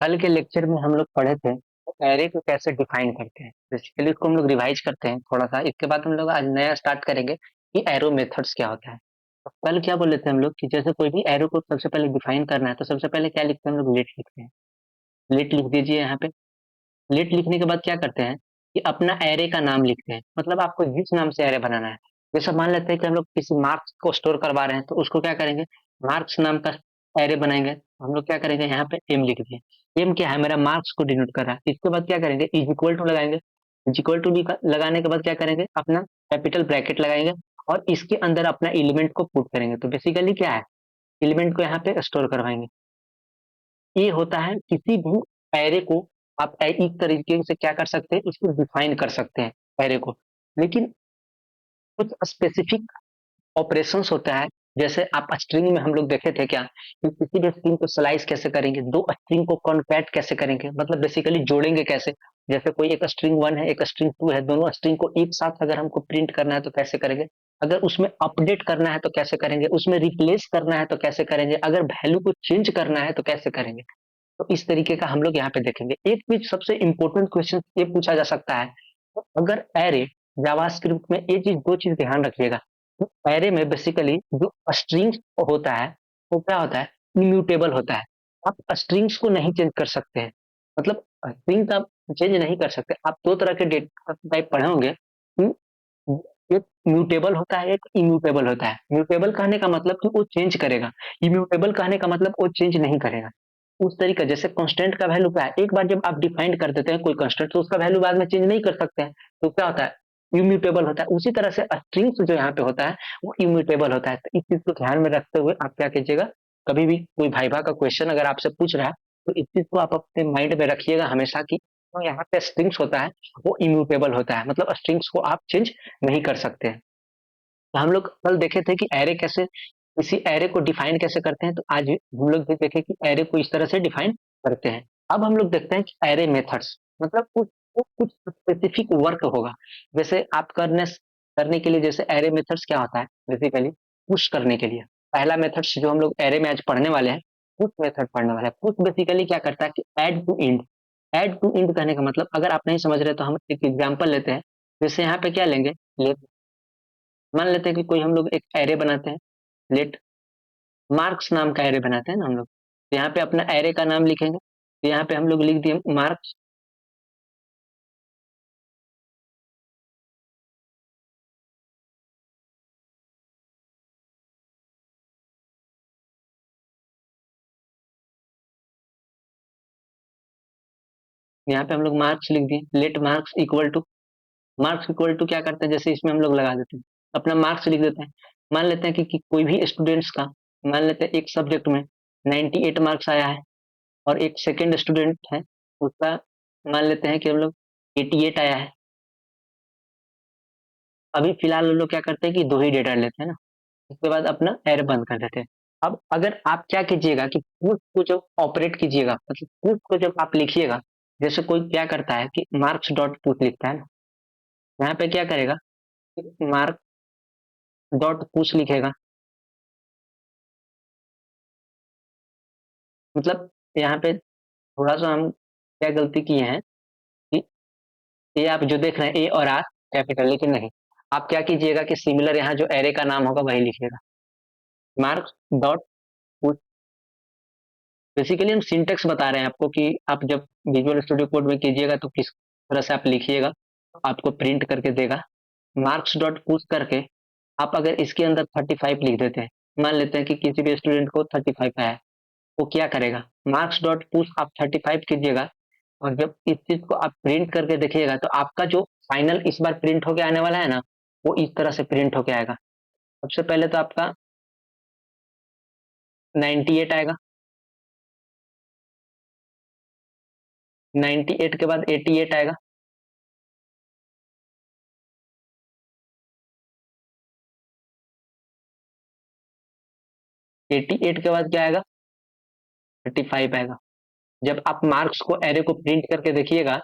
कल के लेक्चर में हम लोग पढ़े थे एरे को कैसे डिफाइन करते हैं। बेसिकली इसको हम लोग रिवाइज करते हैं थोड़ा सा। इसके बाद हम लोग आज नया स्टार्ट करेंगे कि एरो मेथड्स क्या होता है। तो कल क्या बोले थे हम लोग कि जैसे कोई भी एरो को सबसे पहले डिफाइन करना है तो सबसे पहले क्या लिखते हैं हम लोग, लेट लिखते हैं। लेट लिख दीजिए यहाँ पे। लेट लिखने के बाद क्या करते हैं कि अपना एरे का नाम लिखते हैं, मतलब आपको जिस नाम से एरे बनाना है। जैसे मान लेते हैं कि हम लोग किसी मार्क्स को स्टोर करवा रहे हैं तो उसको क्या करेंगे, मार्क्स नाम का एरे बनाएंगे। तो हम लोग क्या करेंगे, यहाँ पे एम लिख दिए। एम क्या है, मेरा मार्क्स को डिनोट कर रहा है। इसके बाद क्या करेंगे, इज इक्वल टू लगाएंगे। इज इक्वल टू लगाने के बाद क्या करेंगे, अपना कैपिटल ब्रैकेट लगाएंगे और इसके अंदर अपना एलिमेंट को पुट करेंगे। तो बेसिकली क्या है, एलिमेंट को यहाँ पे स्टोर करवाएंगे। ये होता है किसी भी एरे को आप इस तरीके से क्या कर सकते हैं, इसको डिफाइन कर सकते हैं एरे को। लेकिन कुछ स्पेसिफिक ऑपरेशंस होता है। जैसे आप स्ट्रिंग में हम लोग देखे थे क्या कि किसी भी स्ट्रिंग को स्लाइस कैसे करेंगे, दो स्ट्रिंग को कॉन्कैट कैसे करेंगे, मतलब बेसिकली जोड़ेंगे कैसे। जैसे कोई एक स्ट्रिंग वन है एक स्ट्रिंग टू है, दोनों स्ट्रिंग को एक साथ अगर हमको प्रिंट करना है तो कैसे करेंगे, अगर उसमें अपडेट करना है तो कैसे करेंगे, उसमें रिप्लेस करना है तो कैसे करेंगे, अगर वैल्यू को चेंज करना है तो कैसे करेंगे। तो इस तरीके का हम लोग यहाँ पे देखेंगे। एक भी सबसे इंपॉर्टेंट क्वेश्चन ये पूछा जा सकता है, तो अगर एरे जावास्क्रिप्ट में ये चीज, दो चीज ध्यान रखिएगा। तो एरे में बेसिकली जो स्ट्रिंग्स होता है वो क्या होता है, इम्यूटेबल होता है। आप स्ट्रिंग्स को नहीं चेंज कर सकते हैं, मतलब स्ट्रिंग्स आप चेंज नहीं कर सकते। आप दो तरह के डेटा टाइप पढ़े होंगे कि एक म्यूटेबल होता है, एक इम्यूटेबल होता है। म्यूटेबल कहने का मतलब कि वो चेंज करेगा, इम्यूटेबल कहने का मतलब वो चेंज नहीं करेगा। उस तरीके जैसे कांस्टेंट का वैल्यू क्या है, एक बार जब आप डिफाइन कर देते हैं कोई कांस्टेंट तो उसका वैल्यू बाद में चेंज नहीं कर सकते हैं। तो क्या होता है, इम्यूटेबल होता है। उसी तरह से स्ट्रिंग्स जो यहाँ पे होता है वो इम्यूटेबल होता है। तो इस चीज को ध्यान में रखते हुए आप क्या कीजिएगा, कभी भी कोई भाईभा का क्वेश्चन अगर आपसे पूछ रहा है तो इस चीज को आप अपने माइंड में रखिएगा हमेशा की, तो यहाँ पे स्ट्रिंग्स होता है वो इम्यूटेबल होता है, मतलब स्ट्रिंग्स को आप चेंज नहीं कर सकते हैं। तो हम लोग कल देखे थे कि एरे कैसे, किसी एरे को डिफाइन कैसे करते हैं। तो आज हम लोग भी देखें कि एरे को इस तरह से डिफाइन करते हैं। अब हम लोग देखते हैं कि एरे मेथड्स, मतलब कुछ स्पेसिफिक वर्क होगा। जैसे आप करने के लिए, जैसे एरे मेथड्स क्या होता है बेसिकली, पुश करने के लिए। पहला मेथड्स जो हम लोग एरे में आज पढ़ने वाले हैं, पुश मेथड पढ़ने वाले हैं। पुश बेसिकली क्या करता है कि add to end. Add to end कहने का मतलब, अगर आप नहीं समझ रहे तो हम एक एग्जाम्पल लेते हैं। जैसे यहाँ पे क्या लेंगे, मान लेते हैं कि कोई हम लोग एक एरे बनाते हैं, लेट मार्क्स नाम का एरे बनाते हैं ना हम लोग। तो यहाँ पे अपना एरे का नाम लिखेंगे। तो यहाँ पे हम लोग लिख दिए मार्क्स। यहाँ पे हम लोग मार्क्स लिख दिए, let marks equal to, marks equal to क्या करते हैं, जैसे इसमें हम लोग लगा देते हैं, अपना मार्क्स लिख देते हैं। मान लेते हैं कि कोई भी स्टूडेंट्स का, मान लेते हैं एक सब्जेक्ट में 98 मार्क्स आया है और एक सेकेंड स्टूडेंट है उसका, मान लेते हैं कि हम लोग 88 आया है। अभी फिलहाल हम लोग क्या करते हैं कि दो ही डेटा लेते हैं ना, उसके बाद अपना एरे बंद कर देते हैं। अब अगर आप क्या कीजिएगा कि पुश को जब ऑपरेट कीजिएगा, मतलब पुश को जब आप लिखिएगा, जैसे कोई क्या करता है कि मार्क्स डॉट पुश लिखता है ना, यहाँ पे क्या करेगा, मार्क डॉट पुश लिखेगा। मतलब यहाँ पे थोड़ा सा हम क्या गलती किए हैं कि ये आप जो देख रहे हैं ए और आर कैपिटल, लेकिन नहीं, आप क्या कीजिएगा कि सिमिलर यहाँ जो एरे का नाम होगा वही लिखिएगा, मार्क्स डॉट पुश। बेसिकली हम सिंटेक्स बता रहे हैं आपको कि आप जब विजुअल स्टूडियो कोड में कीजिएगा तो किस तरह से आप लिखिएगा, आपको प्रिंट करके देगा। मार्क्स डॉट पुश करके आप अगर इसके अंदर 35 लिख देते हैं, मान लेते हैं कि किसी भी स्टूडेंट को 35 आया है, वो क्या करेगा, मार्क्स डॉट पुश आप 35 कीजिएगा और जब इस चीज को आप प्रिंट करके देखिएगा तो आपका जो फाइनल इस बार प्रिंट होके आने वाला है ना, वो इस तरह से प्रिंट होके आएगा। सबसे पहले तो आपका 98 आएगा, 98 के बाद 88 आएगा, 88 के बाद क्या आएगा, 35 आएगा। जब आप मार्क्स को एरे को प्रिंट करके देखिएगा,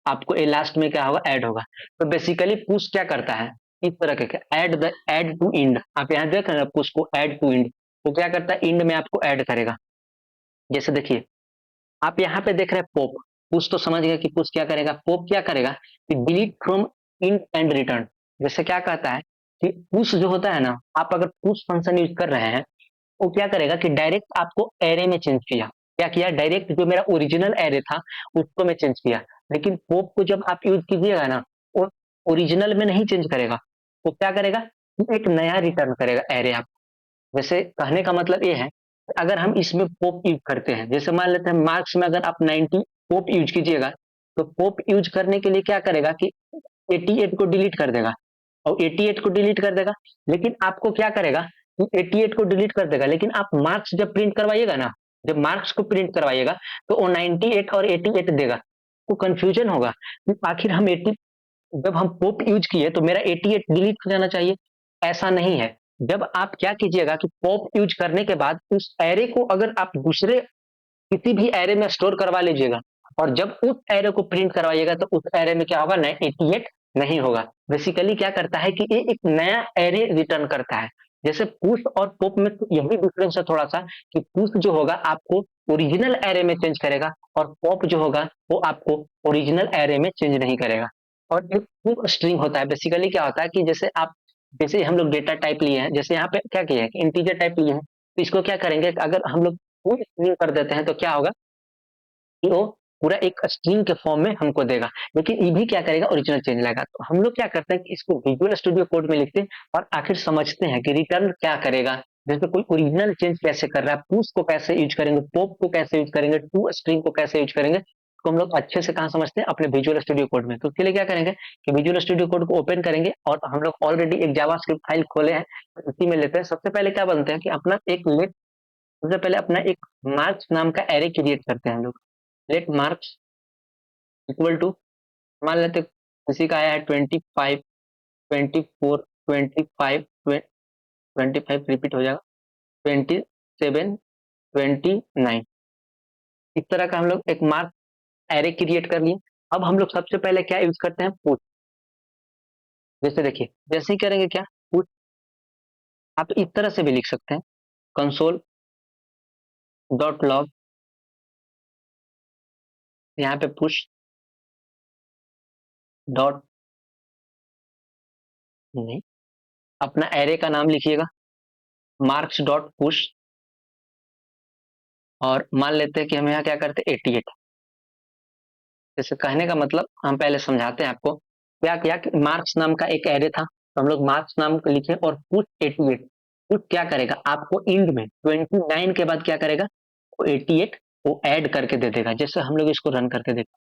आपको ए लास्ट में क्या होगा, ऐड होगा। तो बेसिकली पुश क्या करता है, इस तरह के add the add to end, आप यहाँ देख रहे हैं पुश को ऐड टू इंड, वो क्या करता है, इंड में आपको ऐड करेगा। जैसे देखिए आप यहाँ पे देख रहे हैं पॉप, पुश तो समझ गए कि पुश क्या करेगा, पॉप क्या करेगा कि delete from int and return. जैसे क्या कहता है कि पुश जो होता है ना, आप अगर पुश फंक्शन यूज कर रहे हैं, वो क्या करेगा कि डायरेक्ट आपको एरे में चेंज किया, क्या किया, डायरेक्ट जो मेरा ओरिजिनल एरे था उसको मैं चेंज किया। लेकिन पोप को जब आप यूज कीजिएगा ना, वो ओरिजिनल में नहीं चेंज करेगा, वो क्या करेगा कि एक नया रिटर्न करेगा एरे आप। वैसे कहने का मतलब ये है, अगर हम इसमें पोप यूज करते हैं, जैसे मान लेते हैं मार्क्स में अगर आप 90 पोप यूज कीजिएगा, तो पोप यूज करने के लिए क्या करेगा कि 88 को डिलीट कर देगा, और 88 को डिलीट कर देगा। लेकिन आपको क्या करेगा कि 88 को डिलीट कर देगा, लेकिन आप मार्क्स जब प्रिंट करवाइएगा ना, जब मार्क्स को प्रिंट करवाइएगा, तो वो 98 और 88 देगा। तो कंफ्यूजन होगा कि आखिर हम 80, जब हम पोप यूज किए तो मेरा 88 डिलीट हो जाना चाहिए, ऐसा नहीं है। जब आप क्या कीजिएगा कि पॉप यूज करने के बाद उस एरे को अगर आप दूसरे किसी भी एरे में स्टोर करवा लीजिएगा, और जब उस एरे को प्रिंट करवाइएगा तो उस एरे में क्या होगा, 88 नहीं होगा। बेसिकली क्या करता है कि ये एक नया एरे रिटर्न करता है। जैसे पुश और पॉप में तो यही डिफरेंस है थोड़ा सा, कि पुश जो होगा आपको ओरिजिनल एरे में चेंज करेगा, और पॉप जो होगा वो आपको ओरिजिनल एरे में चेंज नहीं करेगा। और एक फुल स्ट्रिंग होता है, बेसिकली क्या होता है कि जैसे आप, जैसे हम लोग डेटा टाइप लिए हैं, जैसे यहाँ पे क्या किया है कि इंटीजर टाइप लिए हैं, तो इसको क्या करेंगे, अगर हम लोग फुल स्ट्रिंग कर देते हैं तो क्या होगा कि वो पूरा एक स्ट्रिंग के फॉर्म में हमको देगा। लेकिन ये भी क्या करेगा, ओरिजिनल चेंज लाएगा। तो हम लोग क्या करते हैं कि इसको विजुअल स्टूडियो कोड में लिखते हैं, और आखिर समझते हैं कि रिटर्न क्या करेगा। जैसे कोई ओरिजिनल चेंज कैसे कर रहा है, पुश को कैसे यूज करेंगे, पॉप को कैसे यूज करेंगे, टू स्ट्रिंग को कैसे यूज करेंगे, तो हम लोग अच्छे से कहाँ समझते हैं, अपने विजुअल स्टूडियो कोड में। तो उसके लिए क्या करेंगे कि विजुअल स्टूडियो कोड को ओपन करेंगे, और हम लोग ऑलरेडी एक जावास्क्रिप्ट फाइल खोले हैं, तो उसी में लेते हैं। सबसे पहले क्या बनते हैं कि अपना एक लेट, सबसे पहले अपना एक मार्क्स नाम का एरे क्रिएट करते हैं हम लोग। लेट मार्क्स इक्वल टू, मान लेते किसी का आया है 25, 24, 25, 25 रिपीट हो जाएगा, 27, 29। इस तरह का हम लोग एक मार्क एरे क्रिएट कर लिए। अब हम लोग सबसे पहले क्या यूज करते हैं, पुट। जैसे देखिए, जैसे ही करेंगे क्या, पुट। आप इस तरह से भी लिख सकते हैं, कंसोल डॉट लॉग, यहाँ पे पुश डॉट, नहीं, अपना एरे का नाम लिखिएगा, मार्क्स डॉट पुश। और मान लेते हैं कि हम यहाँ क्या करते हैं, 88। जैसे कहने का मतलब हम पहले समझाते हैं आपको, क्या किया कि मार्क्स नाम का एक एरे था, तो हम लोग मार्क्स नाम को लिखे और पुट 88। पुट क्या करेगा, आपको इंड में 29 के बाद क्या करेगा, वो 88 वो ऐड करके दे देगा। जैसे हम लोग इसको रन करके देखते हैं,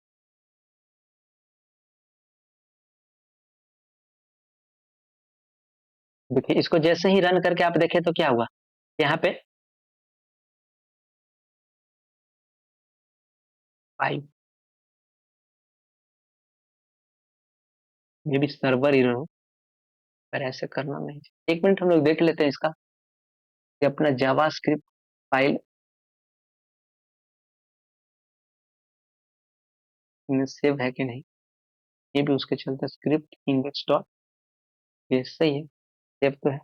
देखिए इसको जैसे ही रन करके आप देखें तो क्या हुआ, यहाँ पे 5, ये भी सर्वर एरर हो, पर ऐसे करना नहीं चाहिए। एक मिनट हम लोग देख लेते हैं इसका, कि अपना जावास्क्रिप्ट फाइल में सेव है कि नहीं। ये भी उसके चलते स्क्रिप्ट इंडेक्स डॉट, ये सही है, सेव तो है।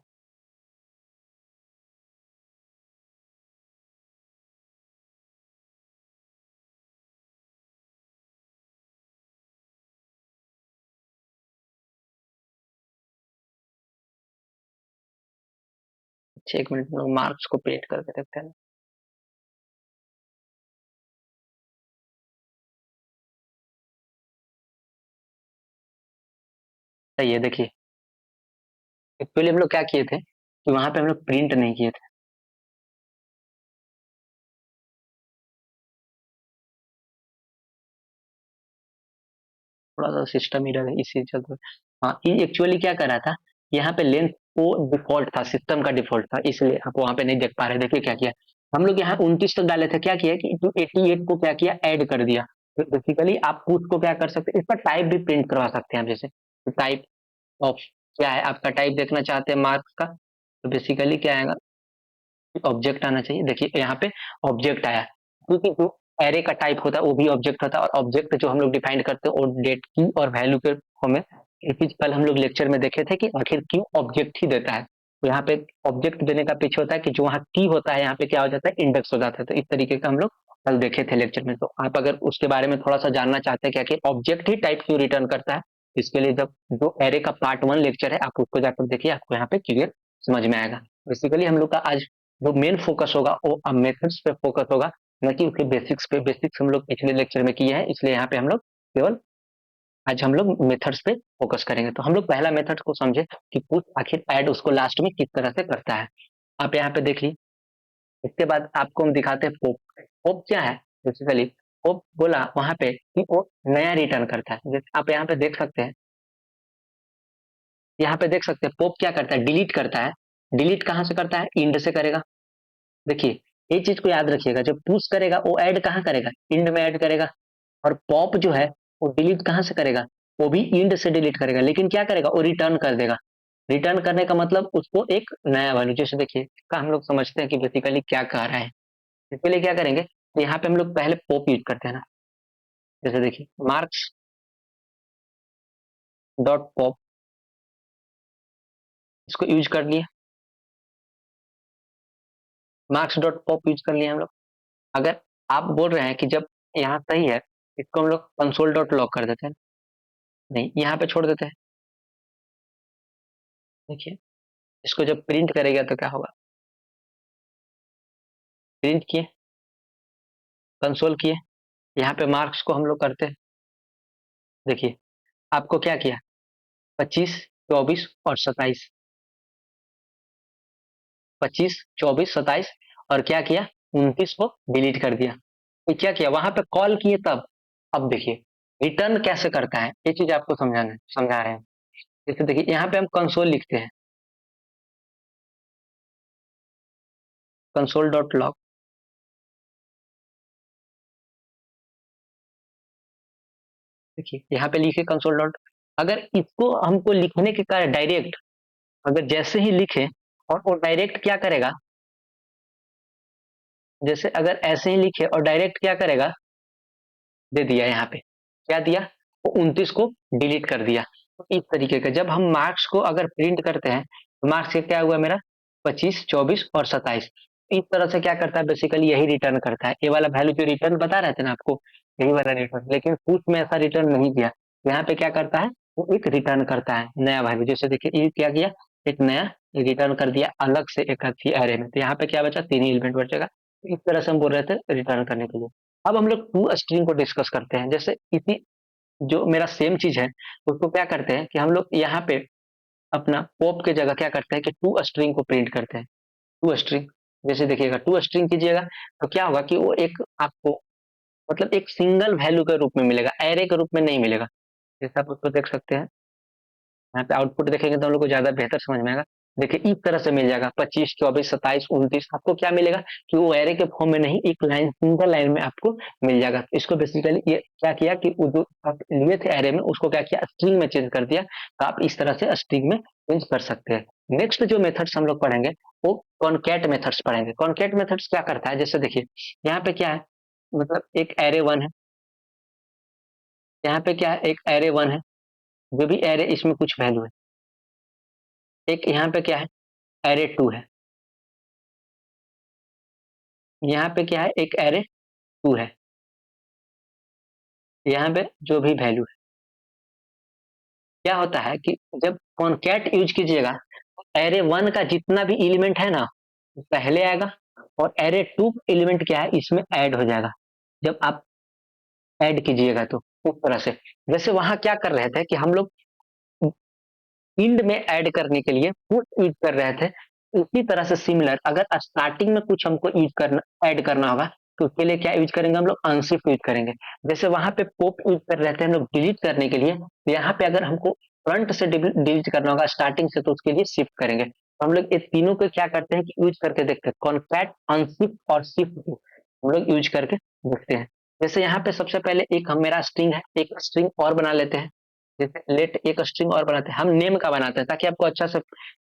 अच्छा, एक मिनट में मार्क्स को प्रिंट करके देखते हैं। सही है, देखिए एक्चुअली हम लोग क्या किए थे कि वहां पे हम लोग प्रिंट नहीं किए थे। थोड़ा सा सिस्टम एरर है इसी चलते। हाँ, ये एक्चुअली क्या कर रहा था, यहाँ पे लेंथ को डिफॉल्ट था, सिस्टम का डिफॉल्ट था, इसलिए आप वहां पे नहीं देख पा रहे। देखिए क्या किया, हम लोग यहाँ 29 तक डाले थे, क्या किया कि 88 को क्या किया, ऐड कर दिया। तो बेसिकली आप उसको क्या कर सकते हैं, इसका टाइप भी प्रिंट करवा सकते हैं आप। जैसे टाइप ऑफ क्या है, आपका टाइप देखना चाहते हैं मार्क्स का, तो बेसिकली क्या आएगा, ऑब्जेक्ट आना चाहिए। देखिए यहाँ पे ऑब्जेक्ट आया, क्योंकि जो एरे का टाइप होता है वो भी ऑब्जेक्ट होता है, और ऑब्जेक्ट जो हम लोग डिफाइन करते हैं वो डेट की और वैल्यू के फॉर्म में। ये चीज कल हम लोग लेक्चर में देखे थे कि आखिर क्यों ऑब्जेक्ट ही देता है। तो यहाँ पे ऑब्जेक्ट देने का पीछे होता है कि जो वहाँ की होता है यहाँ पे क्या हो जाता है, इंडेक्स हो जाता है। तो इस तरीके का हम लोग कल देखे थे लेक्चर में। तो आप अगर उसके बारे में थोड़ा सा जानना चाहते हैं क्या कि ऑब्जेक्ट ही टाइप क्यों रिटर्न करता है, इसके लिए जब जो एरे का पार्ट 1 लेक्चर है आप उसको जाकर देखिए, आपको यहाँ पे क्लियर समझ में आएगा। बेसिकली हम लोग का आज जो मेन फोकस होगा वो मेथड्स पे फोकस होगा, न कि उसके बेसिक्स पे। बेसिक्स हम लोग पिछले लेक्चर में किए हैं, इसलिए यहाँ पे हम लोग केवल आज हम लोग मेथड्स पे फोकस करेंगे। तो हम लोग पहला मेथड को समझे कि पुश आखिर ऐड उसको लास्ट में किस तरह से करता है। आप यहाँ पे देख लीजिए। इसके बाद आपको हम दिखाते हैं पोप। पोप क्या है बेसिकली, पोप बोला वहां पे कि वो नया रिटर्न करता है। जैसे आप यहाँ पे देख सकते हैं, यहाँ पे देख सकते हैं पोप क्या करता है, डिलीट करता है। डिलीट कहाँ से करता है, इंड से करेगा। देखिए ये चीज को याद रखिएगा, जब पुश करेगा वो ऐड कहाँ करेगा, इंड में ऐड करेगा। और पॉप जो है वो डिलीट कहाँ से करेगा, वो भी इंड से डिलीट करेगा, लेकिन क्या करेगा, वो रिटर्न कर देगा। रिटर्न करने का मतलब उसको एक नया वैल्यू, जैसे देखिए का हम लोग समझते हैं कि बेसिकली क्या कह रहा है। इसके लिए क्या करेंगे, तो यहाँ पे हम लोग पहले पॉप यूज करते हैं ना। जैसे देखिए मार्क्स डॉट पॉप, इसको यूज कर लिया। मार्क्स डॉट पॉप यूज कर लिया हम लोग। अगर आप बोल रहे हैं कि जब यहाँ सही है, इसको हम लोग कंसोल डॉट लॉग कर देते हैं। नहीं, यहाँ पे छोड़ देते हैं। देखिए इसको जब प्रिंट करेगा तो क्या होगा, प्रिंट किए, कंसोल किए, यहाँ पे मार्क्स को हम लोग करते हैं। देखिए आपको क्या किया, 25, 24 और 27, 25, 24, 27 और क्या किया, 29 को डिलीट कर दिया। तो क्या किया, वहां पे कॉल किए तब। अब देखिए रिटर्न कैसे करता है, ये चीज आपको समझाना समझा रहे हैं। जैसे देखिए यहाँ पे हम कंसोल लिखते हैं, कंसोल डॉट लॉग। देखिए यहाँ पे लिखे कंसोल डॉट। अगर इसको हमको लिखने के कारण डायरेक्ट, अगर जैसे ही लिखे और वो डायरेक्ट क्या करेगा, जैसे अगर ऐसे ही लिखे और डायरेक्ट क्या करेगा, दे दिया यहाँ पे, क्या दिया, वो 29 को डिलीट कर दिया। तो इस तरीके का जब हम मार्क्स को अगर प्रिंट करते हैं, तो मार्क्स का क्या हुआ मेरा, 25, 24 और 27। इस तरह से क्या करता है, बेसिकली यही रिटर्न करता है। ये वाला वैल्यू जो रिटर्न बता रहे थे ना आपको, यही वाला रिटर्न। लेकिन पुश में ऐसा रिटर्न नहीं दिया। यहाँ पे क्या करता है, वो एक रिटर्न करता है नया वैल्यू। जैसे देखिए ये क्या किया, एक नया रिटर्न कर दिया अलग से एक अच्छी एरे में। तो यहाँ पे क्या बचा, 3 ही एलिमेंट बचेगा। इस तरह से हम बोल रहे थे रिटर्न करने के लिए। अब हम लोग टू स्ट्रिंग को डिस्कस करते हैं। जैसे इसी जो मेरा सेम चीज है, उसको क्या करते हैं कि हम लोग यहाँ पे अपना पॉप के जगह क्या करते हैं कि टू स्ट्रिंग को प्रिंट करते हैं। टू स्ट्रिंग, जैसे देखिएगा टू स्ट्रिंग कीजिएगा तो क्या होगा कि वो एक आपको मतलब एक सिंगल वैल्यू के रूप में मिलेगा, एरे के रूप में नहीं मिलेगा। जैसे आप उसको देख सकते हैं, यहाँ पे आउटपुट देखेंगे तो हम लोग को ज्यादा बेहतर समझ में आएगा। देखिए इस तरह से मिल जाएगा 25, 24, 27, 29। आपको क्या मिलेगा कि वो एरे के फॉर्म में नहीं, एक लाइन सिंगल लाइन में आपको मिल जाएगा। इसको बेसिकली ये क्या किया कि वो जो आप लिए थे एरे में उसको क्या किया, स्ट्रिंग में चेंज कर दिया। तो आप इस तरह से स्ट्रिंग में चेंज कर सकते हैं। नेक्स्ट जो मेथड्स हम लोग पढ़ेंगे वो कॉनकैट मेथड्स पढ़ेंगे। कॉनकैट मेथड्स क्या करता है, जैसे देखिए यहाँ पे क्या है, मतलब एक एरे वन है, यहाँ पे क्या है, एक एरे वन है, जो भी एरे इसमें कुछ वैल्यू है। एक यहाँ पे क्या है, एरे टू है, यहाँ पे क्या है, एक एरे टू है, यहाँ पे जो भी वैल्यू है। क्या होता है कि जब कॉनकैट यूज कीजिएगा, एरे वन का जितना भी एलिमेंट है ना वो पहले आएगा, और एरे टू एलिमेंट क्या है इसमें ऐड हो जाएगा जब आप ऐड कीजिएगा। तो उस तरह से जैसे वहां क्या कर रहे थे कि हम लोग इंड में ऐड करने के लिए पुट यूज कर रहे थे, उसी तरह से सिमिलर अगर स्टार्टिंग में कुछ हमको यूज करना, ऐड करना होगा, तो उसके लिए क्या यूज करेंगे, हम लोग अनशिफ्ट यूज करेंगे। जैसे वहां पे पॉप यूज कर रहे थे हम लोग डिलीट करने के लिए, तो यहाँ पे अगर हमको फ्रंट से डिलीट करना होगा स्टार्टिंग से, तो उसके लिए शिफ्ट करेंगे। तो हम लोग ये तीनों को क्या करते हैं कि यूज करके देखते हैं, कॉन्कैट, अनशिफ्ट और शिफ्ट हम लोग यूज करके देखते हैं। जैसे यहाँ पे सबसे पहले एक हम मेरा स्ट्रिंग है, एक स्ट्रिंग और बना लेते हैं। जैसे लेट एक स्ट्रिंग और बनाते हैं, हम नेम का बनाते हैं ताकि आपको अच्छा से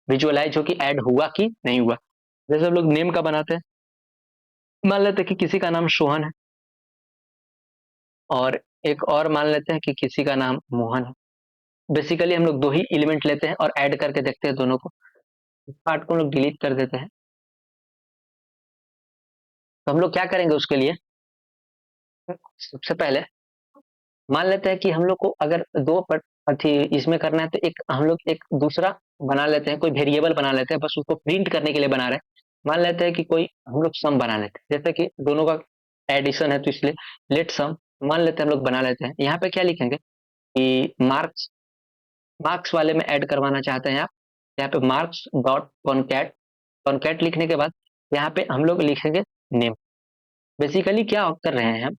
विजुअलाइज हो कि ऐड हुआ कि नहीं हुआ। जैसे हम लोग नेम का बनाते हैं, मान लेते हैं कि किसी का नाम सोहन है, और एक और मान लेते हैं कि किसी का नाम मोहन है। बेसिकली हम लोग दो ही एलिमेंट लेते हैं और ऐड करके देखते हैं दोनों को। इस पार्ट को हम लोग डिलीट कर देते हैं। तो हम लोग क्या करेंगे उसके लिए, सबसे पहले मान लेते हैं कि हम लोग को अगर दो अथी इसमें करना है, तो एक हम लोग एक दूसरा बना लेते हैं, कोई वेरिएबल बना लेते हैं, बस उसको प्रिंट करने के लिए बना रहे हैं। मान लेते हैं कि कोई हम लोग सम बना लेते हैं, जैसे कि दोनों का एडिशन है तो इसलिए लेट सम मान लेते हैं, हम लोग बना लेते हैं। यहाँ पे क्या लिखेंगे कि मार्क्स, मार्क्स वाले में ऐड करवाना चाहते हैं आप, यहाँ पे मार्क्स डॉट कॉनकैट, कॉनकैट लिखने के बाद यहाँ पे हम लोग लिखेंगे नेम। बेसिकली क्या कर रहे हैं हम,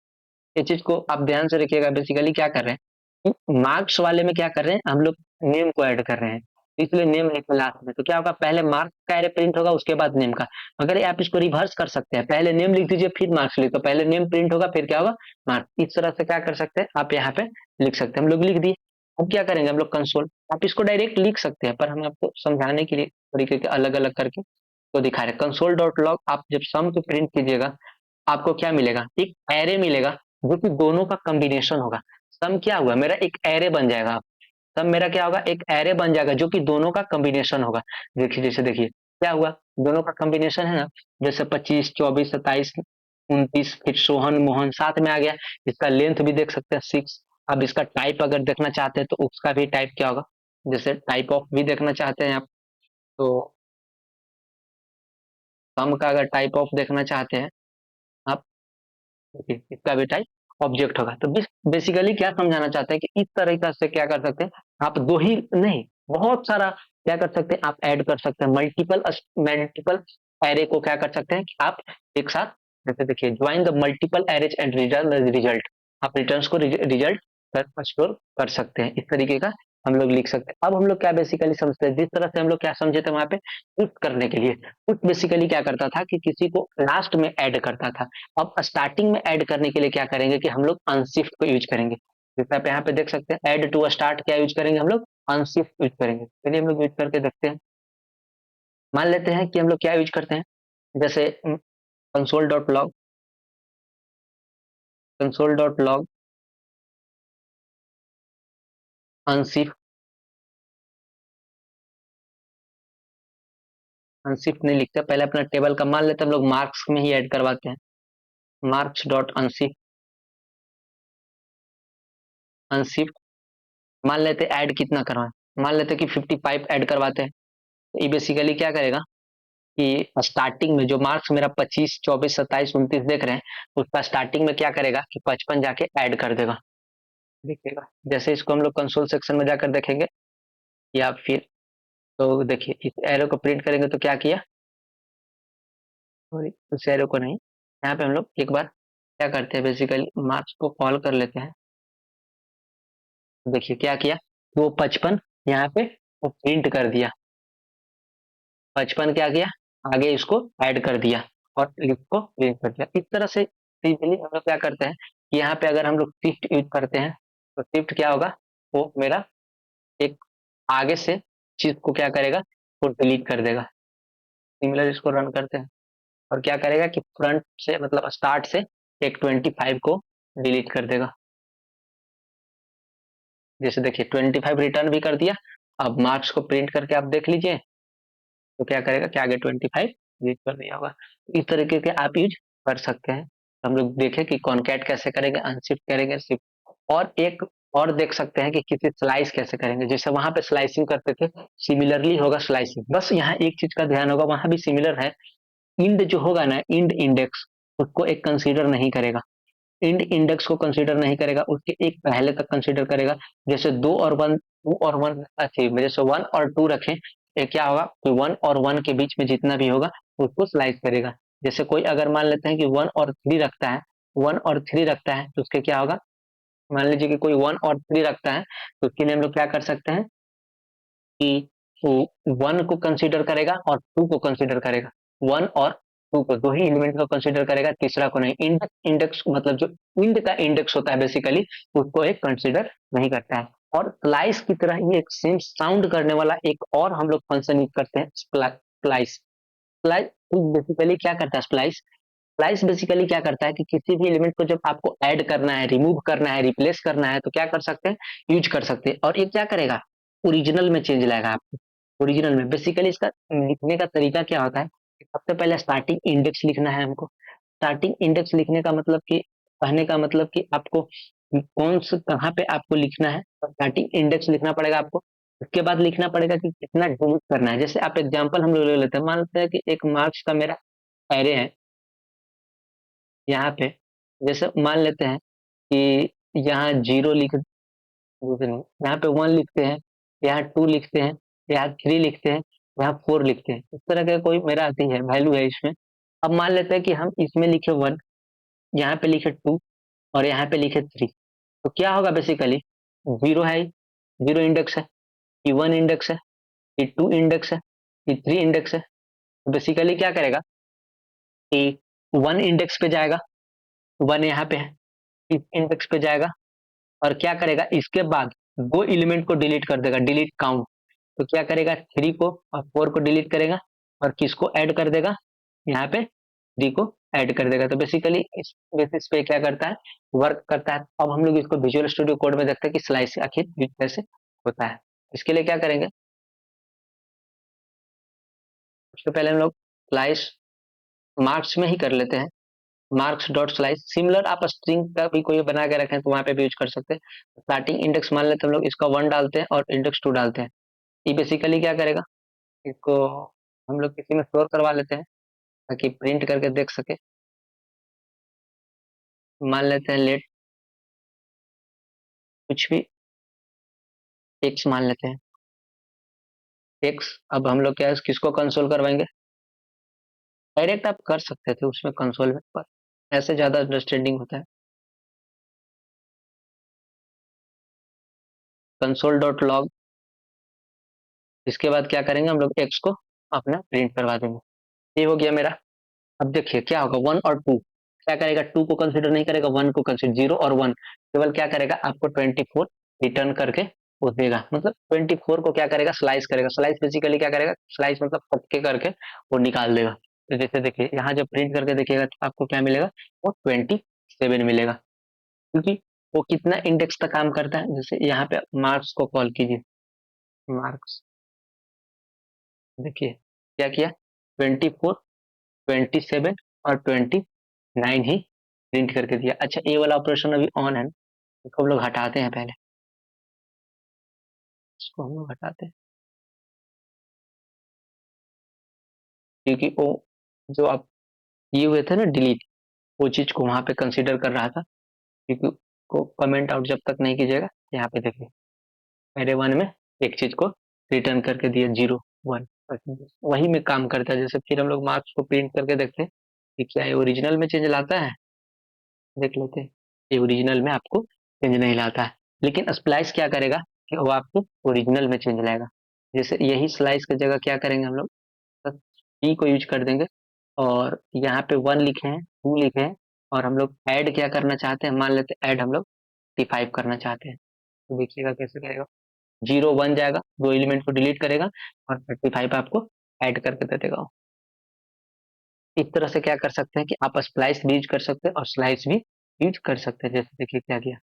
ये चीज को आप ध्यान से रखिएगा, बेसिकली क्या कर रहे हैं, मार्क्स वाले में क्या कर रहे हैं हम लोग, नेम को ऐड कर रहे हैं, तो इसलिए नेम लिखा लास्ट में। तो क्या होगा, पहले मार्क्स का एरे प्रिंट होगा उसके बाद नेम का। अगर आप इसको रिवर्स कर सकते हैं, पहले नेम लिख दीजिए फिर मार्क्स लिख, तो पहले नेम प्रिंट होगा फिर क्या होगा मार्क्स। इस तरह से क्या कर सकते हैं आप यहाँ पे लिख सकते हैं। हम लोग लिख दिए, अब क्या करेंगे हम लोग कंसोल, आप इसको डायरेक्ट लिख सकते हैं पर हम आपको समझाने के लिए तरीके के अलग अलग करके तो दिखा रहे। कंसोल डॉट लॉग आप जब सम को प्रिंट कीजिएगा, आपको क्या मिलेगा, एक एरे मिलेगा जो कि दोनों का कॉम्बिनेशन होगा। सम क्या हुआ, मेरा एक एरे बन जाएगा। सम मेरा क्या होगा, एक एरे बन जाएगा जो कि दोनों का कॉम्बिनेशन होगा। देखिए जैसे देखिए क्या हुआ, दोनों का कॉम्बिनेशन है ना, जैसे 25 24 27 29, फिर सोहन मोहन साथ में आ गया। इसका लेंथ भी देख सकते हैं 6। अब इसका टाइप अगर देखना चाहते हैं तो उसका भी टाइप क्या होगा, जैसे टाइप ऑफ भी देखना चाहते हैं आप, तो सम का अगर टाइप ऑफ देखना चाहते हैं आप, देखिए इसका भी टाइप ऑब्जेक्ट होगा। तो बेसिकली क्या समझाना चाहते हैं कि इस तरीका से क्या कर सकते हैं आप, दो ही नहीं बहुत सारा क्या कर सकते हैं आप ऐड कर सकते हैं, मल्टीपल मल्टीपल एरे को क्या कर सकते हैं कि आप एक साथ, जैसे देखिए join the multiple arrays and return result, आप रिटर्न्स को रिजल्ट स्टोर कर सकते हैं। इस तरीके का हम लोग लिख सकते हैं। अब हम लोग क्या बेसिकली समझते हैं, जिस तरह से हम लोग क्या समझे थे वहां पे पुट करने के लिए, पुट बेसिकली क्या करता था कि किसी को लास्ट में ऐड करता था। अब स्टार्टिंग में ऐड करने के लिए क्या करेंगे कि हम लोग अनशिफ्ट को यूज करेंगे। जैसे आप यहाँ पे देख सकते हैं ऐड टू स्टार्ट क्या यूज करेंगे हम लोग, अनशिफ्ट यूज करेंगे। चलिए हम लोग यूज करके देखते हैं। मान लेते हैं कि हम लोग क्या यूज करते हैं, जैसे console dot log, console dot log unshift, unshift नहीं लिखते, पहले अपना टेबल का मान लेते हैं हम लोग मार्क्स में ही ऐड करवाते हैं। मार्क्स डॉट अनशिफ्ट, अनशिफ्ट मान लेते हैं ऐड कितना करवाएं, मान लेते हैं कि 55 ऐड करवाते हैं। तो ये बेसिकली क्या करेगा कि स्टार्टिंग में जो मार्क्स मेरा 25 24 27 29 देख रहे हैं, उसका स्टार्टिंग में क्या करेगा कि 55 जाके ऐड कर देगा। देखिएगा जैसे इसको हम लोग कंसोल सेक्शन में जाकर देखेंगे, या फिर तो देखिए इस एरो को प्रिंट करेंगे तो क्या किया, सॉरी इस एरो को नहीं, यहाँ पे हम लोग एक बार क्या करते हैं बेसिकली मार्क्स को कॉल कर लेते हैं। देखिए क्या किया, वो 55 यहाँ पे वो प्रिंट कर दिया, 55 क्या किया आगे इसको ऐड कर दिया और लिस्ट को प्रिंट कर दिया। इस तरह से सिंपली हम लोग क्या करते हैं कि यहाँ पे अगर हम लोग शिफ्ट यूज करते हैं तो शिफ्ट क्या होगा, वो मेरा एक आगे से चीज को क्या करेगा, वो डिलीट कर देगा। सिमिलर इसको रन करते हैं और क्या करेगा कि फ्रंट से मतलब स्टार्ट से एक 25 को डिलीट कर देगा। जैसे देखिए 25 रिटर्न भी कर दिया। अब मार्क्स को प्रिंट करके आप देख लीजिए तो क्या करेगा कि आगे 25 डिलीट कर दिया होगा। इस तरीके के आप यूज कर सकते हैं। हम लोग देखें कि कॉन्कैट कैसे करेंगे, अनशिफ्ट करेंगे, शिफ्ट, और एक और देख सकते हैं कि किसी स्लाइस कैसे करेंगे, जैसे वहां पे स्लाइसिंग करते थे, सिमिलरली होगा स्लाइसिंग। बस यहाँ एक चीज का ध्यान होगा, वहां भी सिमिलर है, इंड जो होगा ना, इंड इंडेक्स उसको एक कंसीडर नहीं करेगा, इंड इंडेक्स को कंसीडर नहीं करेगा, उसके एक पहले तक कंसीडर करेगा। जैसे दो और वन, टू और वन, अच्छी जैसे वन और टू रखें, ये क्या होगा कि वन और वन के बीच में जितना भी होगा उसको स्लाइस करेगा। जैसे कोई अगर मान लेते हैं कि वन और थ्री रखता है, वन और थ्री रखता है तो उसके क्या होगा, मान लीजिए कि कोई वन और थ्री रखता है तो उसके लिए हम लोग क्या कर सकते हैं कि वन को कंसीडर करेगा और टू को कंसीडर करेगा, वन और टू को दो ही एलिमेंट को कंसीडर करेगा, तीसरा को नहीं। इंडेक्स मतलब जो इंड का इंडेक्स होता है बेसिकली उसको एक कंसीडर नहीं करता है। और स्लाइस की तरह ही एक सेम साउंड करने वाला एक और हम लोग फंक्शन यूज करते हैं, स्प्लाइस। स्प्लाइस बेसिकली क्या करता है, स्प्लाइस, स्प्लाइस बेसिकली क्या करता है कि किसी भी एलिमेंट को जब आपको ऐड करना है, रिमूव करना है, रिप्लेस करना है तो क्या कर सकते हैं, यूज कर सकते हैं। और ये क्या करेगा, ओरिजिनल में चेंज लाएगा आपको, ओरिजिनल में बेसिकली इसका लिखने का तरीका क्या होता है कि सबसे पहले स्टार्टिंग इंडेक्स लिखना है हमको। स्टार्टिंग इंडेक्स लिखने का मतलब कि कहने का मतलब कि आपको कौन से कहाँ पे आपको लिखना है, तो स्टार्टिंग इंडेक्स लिखना पड़ेगा आपको। उसके बाद लिखना पड़ेगा कि कितना डिलीट करना है। जैसे आप एग्जांपल हम लोग ले लेते हैं, मान लेते हैं कि एक मार्क्स का मेरा एरे है यहाँ पे। जैसे मान लेते हैं कि यहाँ जीरो लिख दूसरे में, यहाँ पे वन लिखते हैं, यहाँ टू लिखते हैं, यहाँ थ्री लिखते हैं, यहाँ फोर लिखते हैं। इस तरह का कोई मेरा आती है वैल्यू है इसमें। अब मान लेते हैं कि हम इसमें लिखे वन, यहाँ पे लिखे टू, और यहाँ पे लिखे थ्री। तो क्या होगा बेसिकली, जीरो है, जीरो इंडेक्स है, ये वन इंडेक्स है, ये टू इंडेक्स है, ये थ्री इंडेक्स है। तो बेसिकली क्या करेगा कि वन इंडेक्स पे जाएगा, वन यहाँ पे है, इस इंडेक्स पे जाएगा, और क्या करेगा इसके बाद दो एलिमेंट को डिलीट कर देगा, डिलीट काउंट। तो क्या करेगा, थ्री को और फोर को डिलीट करेगा, और किसको ऐड कर देगा, यहाँ पे थ्री को ऐड कर देगा। तो बेसिकली इस बेसिस पे क्या करता है, वर्क करता है। अब हम लोग इसको विजुअल स्टूडियो कोड में देखते हैं कि स्लाइस आखिर कैसे होता है। इसके लिए क्या करेंगे, सबसे पहले हम लोग स्लाइस मार्क्स में ही कर लेते हैं। मार्क्स डॉट स्लाइस सिमिलर, आप स्ट्रिंग का भी कोई बना के रखें तो वहां पे भी यूज कर सकते हैं। स्टार्टिंग इंडेक्स मान लेते हैं हम लोग, इसका वन डालते हैं और इंडेक्स टू डालते हैं। ये बेसिकली क्या करेगा, इसको हम लोग किसी में स्टोर करवा लेते हैं ताकि प्रिंट करके देख सके। मान लेते हैं लेट कुछ भी एक्स मान लेते हैं, एक्स। अब हम लोग क्या है, किसको कंसोल करवाएंगे, डायरेक्ट आप कर सकते थे उसमें कंसोल में, पर ऐसे ज्यादा अंडरस्टैंडिंग होता है। कंसोल डॉट लॉग, इसके बाद क्या करेंगे हम लोग, एक्स को अपना प्रिंट करवा देंगे। ये हो गया मेरा। अब देखिए क्या होगा, वन और टू, क्या करेगा, टू को कंसिडर नहीं करेगा, वन को कंसिडर, जीरो और वन केवल क्या करेगा, आपको 24 रिटर्न करके वो देगा। मतलब 24 को क्या करेगा, स्लाइस करेगा। स्लाइस बेसिकली क्या करेगा, स्लाइस मतलब फटके करके वो निकाल देगा। तो जैसे देखिए यहाँ जब प्रिंट करके देखिएगा तो आपको क्या मिलेगा, वो 27 मिलेगा। क्योंकि वो कितना इंडेक्स का काम करता है, जैसे यहाँ पे मार्क्स को कॉल कीजिए, मार्क्स, देखिए क्या किया, 24, 27 और 29 ही प्रिंट करके दिया। अच्छा ये वाला ऑपरेशन अभी ऑन है, इसको हम लोग हटाते हैं पहले, इसको हम लोग हटाते हैं, क्योंकि वो जो आप किए हुए थे ना डिलीट, वो चीज को वहां पे कंसीडर कर रहा था। क्योंकि को कमेंट आउट जब तक नहीं कीजिएगा, यहाँ पे देखिए मेरे वन में एक चीज को रिटर्न करके दिया, जीरो वन परसेंटेज, वही में काम करता है। जैसे फिर हम लोग मार्क्स को प्रिंट करके देखते हैं कि क्या ये ओरिजिनल में चेंज लाता है, देख लेते हैं। ये ओरिजिनल में आपको चेंज नहीं लाता है, लेकिन स्प्लाइस क्या करेगा कि वो आपको ओरिजिनल में चेंज लाएगा। जैसे यही स्लाइस की जगह क्या करेंगे हम लोग, टी को यूज कर देंगे, और यहाँ पे वन लिखे हैं, टू लिखे हैं, और हम लोग ऐड क्या करना चाहते हैं, मान लेते हैं ऐड हम लोग 35 करना चाहते हैं। तो देखिएगा कैसे करेगा, जीरो वन जाएगा, दो एलिमेंट को डिलीट करेगा, और 35 आपको ऐड करके दे देगा। इस तरह से क्या कर सकते हैं कि आप स्प्लाइस भी यूज कर सकते हैं और स्लाइस भी यूज कर सकते हैं। जैसे देखिए क्या किया,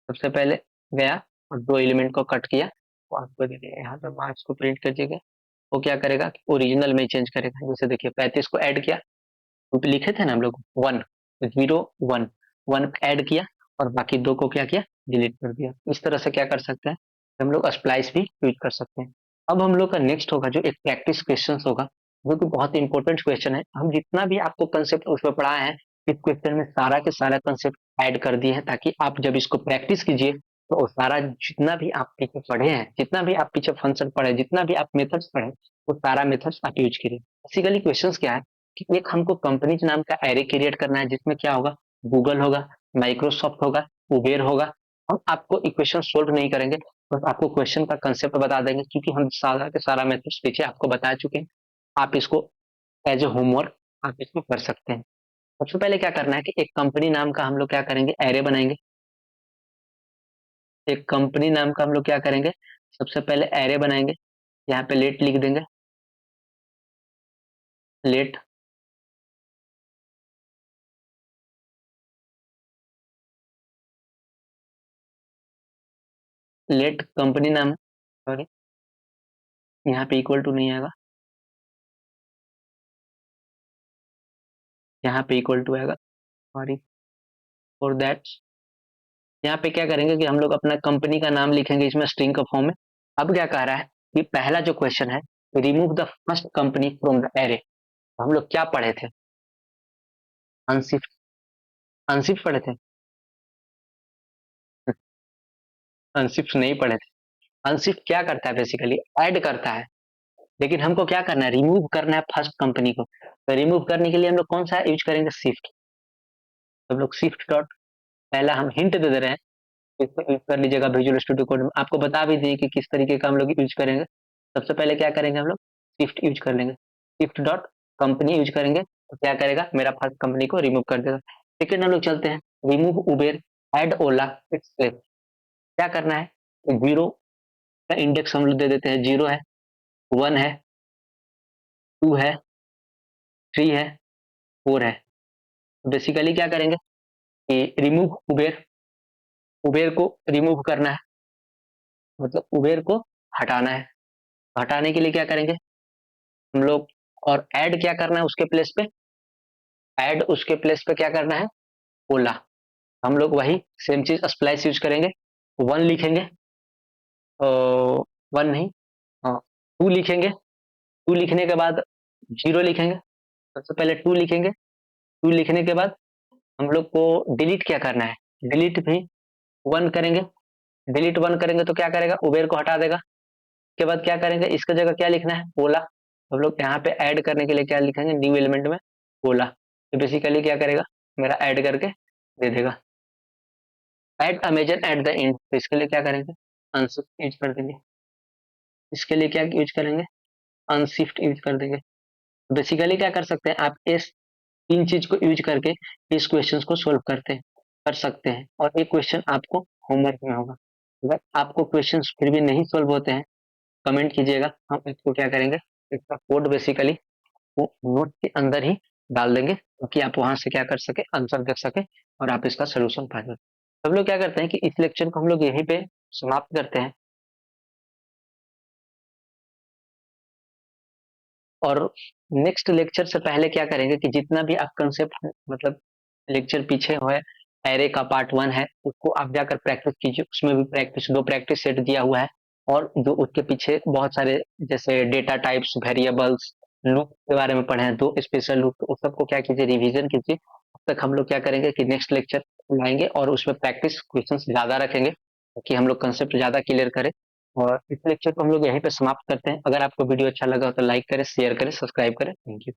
सबसे पहले गया और दो एलिमेंट को कट किया, और आपको दे दिया। यहाँ पे मार्क्स को प्रिंट कर दीजिएगा, वो क्या करेगा कि ओरिजिनल में चेंज करेगा। जैसे देखिए 35 को ऐड किया, तो लिखे थे ना हम लोग वन, तो जीरो वन, वन ऐड किया, और बाकी दो को क्या किया, डिलीट कर दिया। इस तरह से क्या कर सकते हैं, हम लोग स्प्लाइस भी यूज कर सकते हैं। अब हम लोग का नेक्स्ट होगा जो एक प्रैक्टिस क्वेश्चन होगा, जो कि बहुत इंपॉर्टेंट क्वेश्चन है। हम जितना भी आपको कंसेप्ट उसमें पढ़ाए हैं, इस क्वेश्चन में सारा के सारा कंसेप्ट ऐड कर दिए हैं, ताकि आप जब इसको प्रैक्टिस कीजिए तो वो सारा जितना भी आप पीछे पढ़े हैं, जितना भी आप पीछे फंक्शन पढ़े, जितना भी आप मेथड्स पढ़े, वो सारा मेथड्स आप यूज करिए। बेसिकली क्वेश्चंस क्या है कि एक हमको कंपनीज नाम का एरे क्रिएट करना है, जिसमें क्या होगा, गूगल होगा, माइक्रोसॉफ्ट होगा, उबेर होगा। हम आपको इक्वेशन सोल्व नहीं करेंगे, बस आपको क्वेश्चन का कंसेप्ट बता देंगे, क्योंकि हम सारा के सारा मेथड्स पीछे आपको बता चुके हैं। आप इसको एज ए होमवर्क आप इसको कर सकते हैं। सबसे पहले क्या करना है कि एक कंपनी नाम का हम लोग क्या करेंगे, एरे बनाएंगे। एक कंपनी नाम का हम लोग क्या करेंगे, सबसे पहले एरे बनाएंगे। यहाँ पे लेट लिख देंगे, लेट, लेट कंपनी नाम, सॉरी, यहाँ पे इक्वल टू नहीं आएगा, यहाँ पे इक्वल टू आएगा, सॉरी फॉर दैट। यहाँ पे क्या करेंगे कि हम लोग अपना कंपनी का नाम लिखेंगे इसमें स्ट्रिंग का फॉर्म में। अब क्या कह रहा है कि पहला जो क्वेश्चन है, remove the first company from the array. हम लोग क्या पढ़े थे? अनशिफ्ट, अनशिफ्ट पढ़े थे? अनशिफ्ट नहीं पढ़े थे। अनशिफ्ट क्या करता है? बेसिकली ऐड करता है, लेकिन हमको क्या करना है? रिमूव करना है फर्स्ट कंपनी को। तो रिमूव करने के लिए हम लोग कौन सा यूज करेंगे? शिफ्ट। हम लोग शिफ्ट डॉट, पहला हम हिंट दे रहे हैं, इसको यूज कर लीजिएगा विजुअल स्टूडियो कोड में। आपको बता भी दिए कि किस तरीके का हम लोग यूज करेंगे। सबसे पहले क्या करेंगे? हम लोग शिफ्ट यूज कर लेंगे, शिफ्ट डॉट कंपनी यूज करेंगे, तो क्या करेगा? मेरा फर्स्ट कंपनी को रिमूव कर देगा। सेकेंड हम लोग चलते हैं, remove Uber add Ola its. क्या करना है? जीरो का इंडेक्स हम लोग दे देते हैं, जीरो है, वन है, टू है, थ्री है, फोर है। तो बेसिकली क्या करेंगे कि रिमूव उबेर, उबेर को रिमूव करना है, मतलब उबेर को हटाना है। हटाने के लिए क्या करेंगे हम लोग? और ऐड क्या करना है उसके प्लेस पे? ऐड उसके प्लेस पे क्या करना है? ओला। हम लोग वही सेम चीज स्प्लाइस यूज करेंगे, वन लिखेंगे, वन नहीं, हाँ, टू लिखेंगे। टू लिखने के बाद जीरो लिखेंगे। सबसे पहले टू लिखेंगे, टू लिखने के बाद हम लोग को डिलीट क्या करना है? डिलीट भी वन करेंगे। डिलीट वन करेंगे तो क्या करेगा? उबेर को हटा देगा। उसके बाद क्या करेंगे? इसका जगह क्या लिखना है? ओला। हम लोग यहाँ पे ऐड करने के लिए क्या लिखेंगे? न्यू एलिमेंट में ओला। तो बेसिकली क्या करेगा? मेरा ऐड करके दे देगा। Add Amazon at the end, तो इसके लिए क्या करेंगे? अनशिफ्ट यूज कर देंगे। इसके लिए क्या यूज करेंगे? अनशिफ्ट यूज कर देंगे। बेसिकली क्या कर सकते हैं आप? इस तीन चीज को यूज करके इस क्वेश्चन को सोल्व करते हैं, कर सकते हैं। और ये क्वेश्चन आपको होमवर्क में होगा। अगर आपको क्वेश्चन फिर भी नहीं सोल्व होते हैं, कमेंट कीजिएगा, हम इसको क्या करेंगे, इसका कोड बेसिकली वो नोट के अंदर ही डाल देंगे, ताकि आप वहां से क्या कर सके? आंसर देख सके और आप इसका सोल्यूशन पा सके। हम लोग क्या करते हैं कि इस लेक्चर को हम लोग यहीं पे समाप्त करते हैं, और नेक्स्ट लेक्चर से पहले क्या करेंगे कि जितना भी आप कंसेप्ट मतलब लेक्चर पीछे हुए एरे का पार्ट वन है, उसको आप जाकर प्रैक्टिस कीजिए। उसमें भी प्रैक्टिस, दो प्रैक्टिस सेट दिया हुआ है, और जो उसके पीछे बहुत सारे जैसे डेटा टाइप्स, वेरिएबल्स, लूप के बारे में पढ़े हैं, दो स्पेशल लूप, तो उस सबको क्या कीजिए? रिवीजन कीजिए। अब तक हम लोग क्या करेंगे कि नेक्स्ट लेक्चर लाएंगे और उसमें प्रैक्टिस क्वेश्चन ज्यादा रखेंगे, ताकि हम लोग कंसेप्ट ज्यादा क्लियर करें। और इस लेक्चर को हम लोग यहीं पे समाप्त करते हैं। अगर आपको वीडियो अच्छा लगा हो तो लाइक करें, शेयर करें, सब्सक्राइब करें। Thank you.